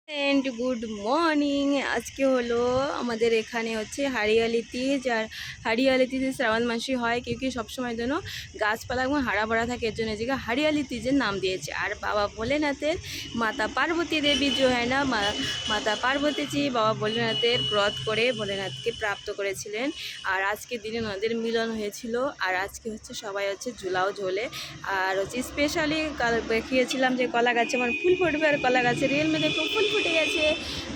And good morning. আজকে হলো আমাদের এখানে হচ্ছে হারিয়ালি তিজ। আর হারিয়ালি তিজে শ্রাবণ মাসে হয়, কেউ কি সবসময় যেন গাছপালা এবং হারা ভরা থাকে, এর জন্য এদিকে হারিয়ালি তিজের নাম দিয়েছে। আর বাবা ভোলেনাথের মাতা পার্বতী দেবী যে হয় না, মাতা পার্বতীজি বাবা ভোলেনাথের ব্রত করে ভোলেনাথকে প্রাপ্ত করেছিলেন। আর আজকে দিনে ওনাদের মিলন হয়েছিল। আর আজকে হচ্ছে সবাই হচ্ছে ঝুলাও ঝোলে। আর হচ্ছে স্পেশালি দেখিয়েছিলাম যে কলা গাছে আমার ফুল ফুটবে, আর কলা গাছে রিয়েল में देखो ফুল ফুটে গেছে।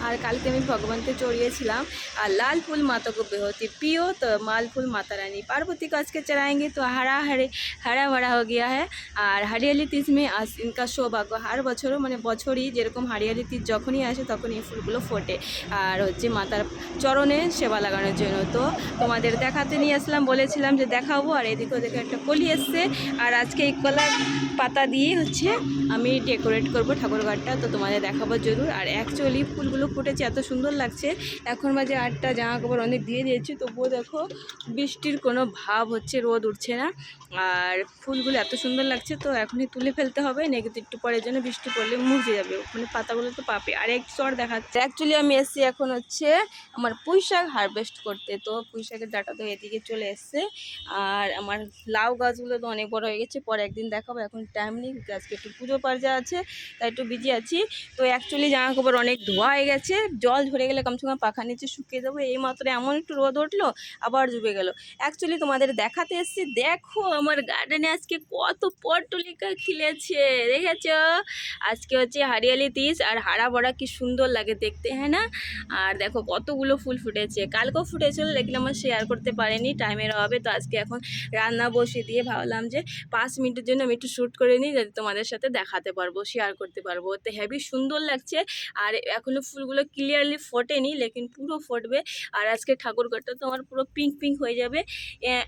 আর কালকে আমি ভগবানকে চড়িয়েছিলাম আর लाल फूल माता को बेहोती पियो, तो माल फूल माता रानी पार्वती को आज के चढ़ाएंगे। तो हरा भरा हो गया है। আর হারিয়ালি তিজ মে আজ ইনকা সৌভাগ্য, হার বছরও মানে বছরই যেরকম হারিয়ালি তিজ যখনই আসে তখন এই ফুলগুলো ফোটে। আর হচ্ছে মাতার চরণে সেবা লাগানোর জন্য। তো তোমাদের দেখাতে নিয়ে আসলাম, বলেছিলাম যে দেখাবো। আর এদিকে ওদিকে একটা কলি এসছে। আর আজকে এই কলার পাতা দিয়ে হচ্ছে আমি ডেকোরেট করব ঠাকুরঘরটা, তো তোমাদের দেখাবো জরুর। আর অ্যাকচুয়ালি ফুলগুলো ফুটেছে, এত সুন্দর লাগছে। এখন বাজে 8টা, জামা কাপড় অনেক দিয়ে দিয়েছি, তবুও দেখো বৃষ্টির কোনো ভাব হচ্ছে, রোদ উঠছে না। আর ফুলগুলো এত সুন্দর লাগছে, তো এখনই তুলে ফেলতে হবে, নাকি তো একটু পরের জন্য বৃষ্টি পড়লে মুড়ে যাবে, মানে পাতাগুলো তো পাবে। আর এক চর দেখাচ্ছে। অ্যাকচুয়ালি আমি এসছি এখন হচ্ছে আমার পুঁই শাক হারভেস্ট করতে। তো পুঁই শাকের ডাটা তো এদিকে চলে এসছে। আর আমার লাউ গাছগুলো তো অনেক বড় হয়ে গেছে, পরে একদিন দেখাবো, এখন টাইম নেই, আজকে একটু পুজো পার্জা আছে তাই একটু বিজি আছি। তো অ্যাকচুয়ালি জামা কাপড় অনেক ধোয়া হয়ে গেছে, জল ঝরে গেলে কমসে কম পাখা নিচে শুকিয়ে দেবো। এই মাত্র এমন একটু রোদ উঠলো, আবার ডুবে গেল। অ্যাকচুয়ালি তোমাদের দেখাতে এসেছি, দেখো আমার গার্ডেনে আজকে কত পটলিকা খিলেছে, দেখেছ? আজকে হচ্ছে হারিয়ালি তিজ, আর হারা ভরা কি সুন্দর লাগে দেখতে, হ্যাঁ না? আর দেখো কতগুলো ফুল ফুটেছে, কালকেও ফুটেছিল, লেকিন আমার শেয়ার করতে পারিনি টাইমের অভাবে। তো আজকে এখন রান্না বসিয়ে দিয়ে ভাবলাম যে 5 মিনিটের জন্য আমি একটু শ্যুট করে নিই, যাতে তোমাদের সাথে দেখাতে পারবো, শেয়ার করতে পারবো। তো হেভি সুন্দর লাগছে। আর এখনও ফুলগুলো ক্লিয়ারলি ফোটেনি, লেকিন পুরো ফুটবে। আর আজকে ঠাকুরঘরটা তো আমার পুরো পিঙ্ক পিঙ্ক হয়ে যাবে।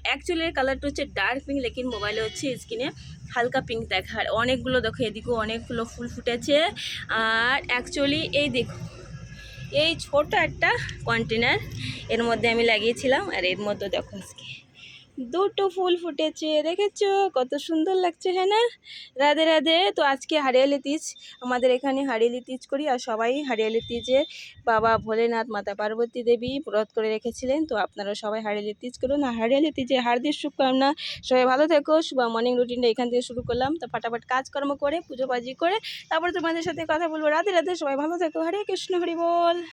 অ্যাকচুয়ালি এর কালারটা হচ্ছে ডার্ক পিঙ্ক, লেকিন মোবাইলে হচ্ছে স্কিনে হালকা পিঙ্ক দেখার। অনেকগুলো দেখো, এদিকেও অনেকগুলো ফুল ফুটেছে। আর অ্যাকচুয়ালি এই দেখো, এই ছোট একটা কন্টেনার এর মধ্যে আমি লাগিয়েছিলাম। আর এর মধ্যে দেখো আজকে দুটো ফুল ফুটেছে, দেখেছো কত সুন্দর লাগছে, হ্যাঁ না? রাধে রাধে। তো আজকে হারিয়ালি তিজ, আমাদের এখানে হারিয়ালি তিজ করি। আর সবাই হারিয়ালি তিজে বাবা ভোলেনাথ মাতা পার্বতী দেবী ব্রত করে রেখেছিলেন। তো আপনারা সবাই হারিয়ালি তিজ করুন। আর হারিয়ালি তিজে হার্দিক শুভকামনা। সবাই ভালো থেকো। শুভ মর্নিং রুটিনটা এখান থেকে শুরু করলাম। তো ফাটাফাট কাজকর্ম করে পুজো পাজি করে তারপর তোমাদের সাথে কথা বলবো। রাধে রাধে, সবাই ভালো থেকো। হরে কৃষ্ণ, হরি বল।